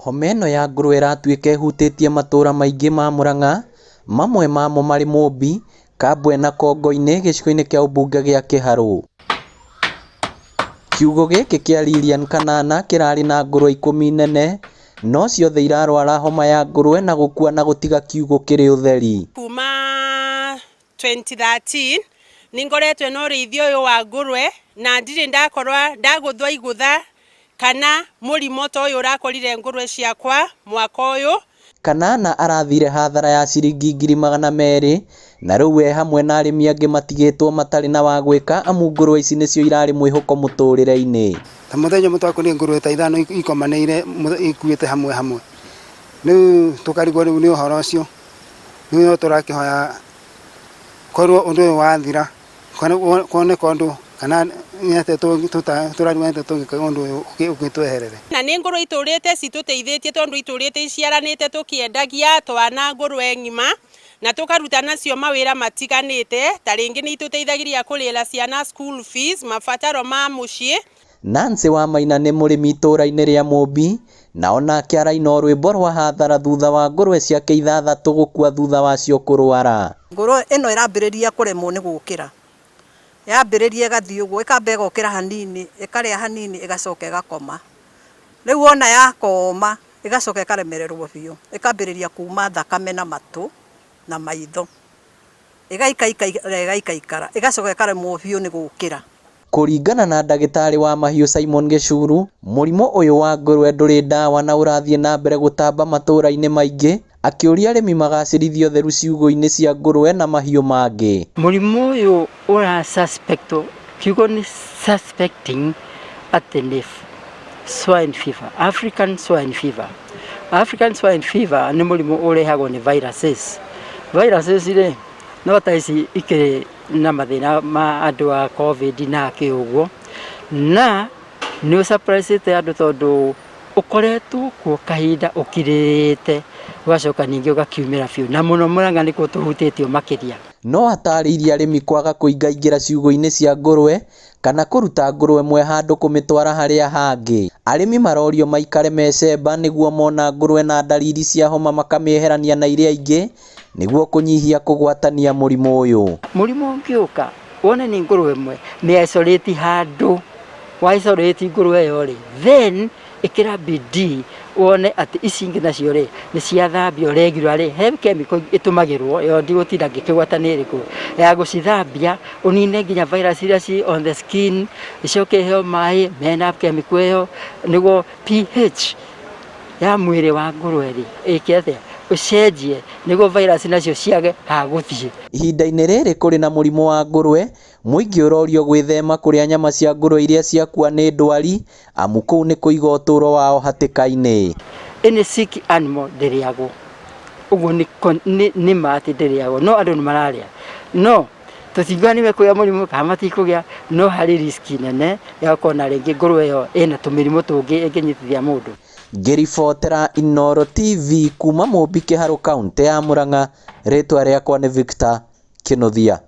Homa ĩno ya ngũrwe ĩratuĩka ĩhutĩtie matũra maingĩ ma Murang'a, mamwe mamo marĩ Mũmbi, Kambwe na Kongo-inĩ gĩcigo-inĩ kĩa ũmbunge gĩa Kĩharũ. Kiugũ gĩkĩ kĩa Lilian Kanana kĩrarĩ na ngũrwe 10 nene, no ciothe irarwara homa ya ngũrwe na gũkua na gũtiga kiugũ kĩrĩ ũtheri. Kuma 2013 ningoretwe no ũrĩithia ũyũ wa ngũrwe na ndirĩ ndakorwa ndagũthwa igũtha kana mũrimũ ta ũyũ ũrakorire ngũrwe ciakwa mwaka ũyũ. Kanana arathire hathara ya ciringi 200,000 na rĩu we hamwe na arĩmi angĩ matigĩtwo matarĩ na wa gwĩka amu ngũrwe ici nĩcio irarĩ mwĩhoko mũtũrĩre-inĩ. Ta mũthenya mũtwakorire ngũrwe ta 5 ikomanĩire ikuĩte hamwe rĩu tũkarigwo rĩu nĩ ũhoro ũcio nĩyo tũrakĩhoya korwo ũndũ ũyũ wathira kuoneka ũndũ kana nĩate tũrarĩmĩte tũngĩka ũndũ ũyũ ũgĩtweherere. Na nĩ ngũrwe itũrĩte citũteithĩtie tondũ itũrĩte iciaranĩte tũkĩendagia twana ngũrwe ng'ima na tũkaruta nacio mawĩra matiganĩte, ta rĩngĩ nĩ itũteithagĩria kũrĩhĩra ciana school fees, mabataro ma mũciĩ. Nancy wa Maina nĩ mũrĩmi itũra-inĩ rĩa Mũmbi, na onake araina rwĩmbo rwa hathara thutha wa ngũrwe ciake 6 gũkua thutha wacio kũrwara. Ngũrwe ĩno ĩrambĩrĩria kũremwo nĩ gũkĩra, yambĩrĩria ĩgathiĩ ũguo ĩkamba ĩgokĩra hanini, ĩkarĩa hanini ĩgacoka ĩgakoma. Rĩu ona yakoma ĩgacoka ĩkaremererwo biũ, ĩkambĩrĩria kuma thakame na matu na maitho, ĩgaikaikara ĩgacoka ĩkaremwo biũ nĩ gũkĩra. Kũringana na ndagĩtarĩ wa mahiũ Simon Gĩcuru, mũrimũ ũyũ wa ngũrwe ndũrĩ ndawa na ũrathiĩ na mbere gũtamba matũra-inĩ maingĩ, akĩũria arĩmi magacĩrithie ũtheru ciugũ-inĩ cia ngũrwe na mahiũ mangĩ. Mũrimũ ũyũ ũrasuspectwo, kiugo nĩ suspecting atĩ nĩ swine fever, African swine fever. African swine fever nĩ mũrimũ ũrehagwo nĩ viruses. Viruses rĩ no ta ici ikĩrĩ na mathĩna ma andũ a COVID na kĩũguo, na nĩ ũsurprisĩte andũ tondũ ũkoretwo kuo kahinda ũkirĩte ũgacoka ningĩ ũgakiumĩra biũ, na mũno Murang'a nĩkuo tũhutĩtio makĩria. No atarĩirie arĩmi kwaga kũingaingĩra ciugũ-inĩ cia ngũrwe kana kũruta ngũrwe mwe handũ kũmĩtwara harĩa hangĩ. Arĩmi marorio maikare mecemba nĩguo mona ngũrwe na ndariri cia homa makamĩeherania na iria ingĩ nĩguo kũnyihia kũgwatania mũrimũ ũyũ. Mũrimũ ũngĩũka wone nĩ ngũrwe ĩmwe nĩ isolate handũ, wa isolate ngũrwe ĩyo rĩ, then ĩkĩra bidii wone atĩ ici ingĩ nacio rĩ nĩ ciathambio regularly, he chemical ĩtũmagĩrwo yo ndigũtinda ngĩkĩgwatania ĩrĩkũ ya gũcithambia, ũnine nginya virus iria ci on the skin, icoke heo maĩ mena chemical ĩyo nĩguo pH ya mwĩrĩ wa ngũrwe rĩ ĩke atĩa ũcenjie nĩguo virus nacio ciage ha gũthiĩ. Ihinda-inĩ rĩrĩ kũrĩ na mũrimũ wa ngũrwe, mũingĩ ũrorio gwĩthema kũrĩa nyama cia ngũrwe iria ciakua nĩ ndwari amu kũu nĩ kũiga ũtũũro wao hatĩka-inĩ. Any sick animal ndĩrĩagwo, ũguo nĩ ma atĩ ndĩrĩagwo, no andũ nĩ mararĩa, no tũtingiuga nĩ mekũgĩa mũrimũ kana matikũgĩa, no harĩ risk nene ya gũkorwo na rĩngĩ ngũrwe ĩyo ĩna tũmĩrimũ tũngĩ ĩngĩnyitithia mũndũ. Ngĩribotera Inooro TV kuma Mũmbi Kĩharũ kaũntĩ ya Murang'a, rĩtwa rĩakwa nĩ Victor Kĩnuthia.